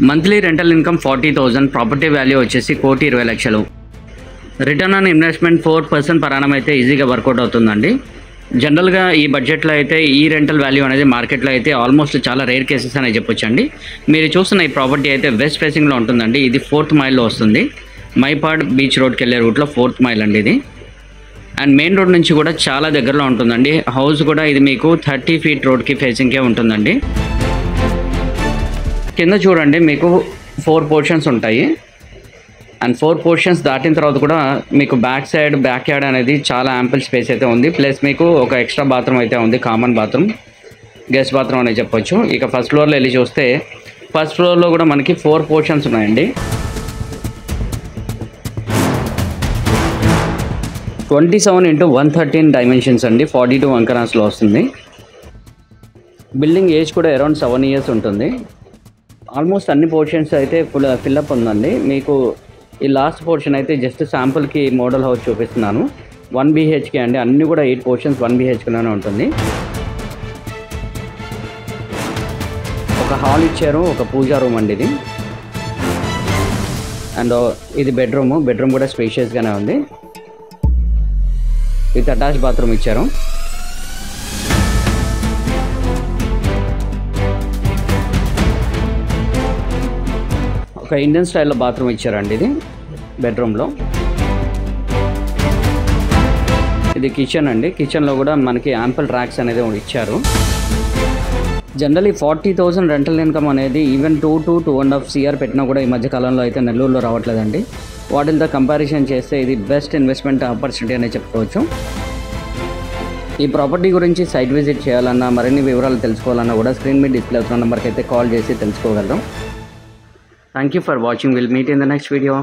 Monthly rental income 40,000, property value వచ్చేసి 1,20,00,000. Return on investment 4% per annum అయితే ఈజీగా work out అవుతుందండి. జనరల్గా ఈ బడ్జెట్లో అయితే ఈ రెంటల్ వాల్యూ అనేది మార్కెట్లో అయితే ఆల్మోస్ట్ చాలా రేర్ కేసెస్ అనే చెప్పొచ్చండి. మీరు చూస్తున్న ఈ ప్రాపర్టీ అయితే వెస్ట్ ఫేసింగ్లో ఉంటుందండి. ఇది 4th మైల్లో వస్తుంది. మైపాడ్ బీచ్ రోడ్కి వెళ్ళే రూట్లో 4th మైల్ అండి ఇది. అండ్ మెయిన్ రోడ్ నుంచి కూడా చాలా దగ్గరలో ఉంటుందండి. హౌస్ కూడా ఇది మీకు 30 feet రోడ్కి ఫేసింగ్కే ఉంటుందండి. కింద చూడండి మీకు 4 పోర్షన్స్ ఉంటాయి. అండ్ 4 పోర్షన్స్ దాటిన తర్వాత కూడా మీకు బ్యాక్ సైడ్ బ్యాక్ యార్డ్ అనేది చాలా యాంపుల్ స్పేస్ అయితే ఉంది. ప్లస్ మీకు ఒక ఎక్స్ట్రా బాత్రూమ్ అయితే ఉంది, కామన్ బాత్రూమ్, గెస్ట్ బాత్రూమ్ అనేది చెప్పొచ్చు. ఇక ఫస్ట్ ఫ్లోర్లో వెళ్ళి చూస్తే ఫస్ట్ ఫ్లోర్లో కూడా మనకి 4 పోర్షన్స్ ఉన్నాయండి. 27x113 డైమెన్షన్స్ అండి, 42 అంకరాస్లో వస్తుంది. బిల్డింగ్ ఏజ్ కూడా అరౌండ్ 7 years ఉంటుంది. ఆల్మోస్ట్ అన్ని పోర్షన్స్ అయితే ఫిల్అప్ ఉందండి. మీకు ఈ లాస్ట్ పోర్షన్ అయితే జస్ట్ శాంపుల్కి మోడల్ హౌస్ చూపిస్తున్నాను. 1 BHK అండి, అన్నీ కూడా 8 పోర్షన్స్ 1 BHKలోనే ఉంటుంది. ఒక హాల్ ఇచ్చారు, ఒక పూజా రూమ్ అండి ఇది. అండ్ ఇది బెడ్రూమ్ కూడా స్పేషియస్గానే ఉంది. విత్ అటాచ్ బాత్రూమ్ ఇచ్చారు. ఒక ఇండియన్ స్టైల్లో బాత్రూమ్ ఇచ్చారండి ఇది బెడ్రూమ్లో. ఇది కిచెన్ అండి. కిచెన్లో కూడా మనకి యాంపుల్ ట్రాక్స్ అనేది ఇచ్చారు. జనరల్లీ 40,000 రెంటల్ ఇన్కమ్ అనేది ఈవెన్ 2 to 2.5 CR పెట్టినా కూడా ఈ మధ్య కాలంలో అయితే నెల్లూరులో రావట్లేదండి. వాటితో కంపారిజన్ చేస్తే ఇది బెస్ట్ ఇన్వెస్ట్మెంట్ ఆపర్చునిటీ అనే చెప్పుకోవచ్చు. ఈ ప్రాపర్టీ గురించి సైట్ విజిట్ చేయాలన్నా, మరిన్ని వివరాలు తెలుసుకోవాలన్నా కూడా స్క్రీన్ మీద డిస్ప్లే అవుతున్న నెంబర్కి అయితే కాల్ చేసి తెలుసుకోగలరు. Thank you for watching. We'll meet in the next video.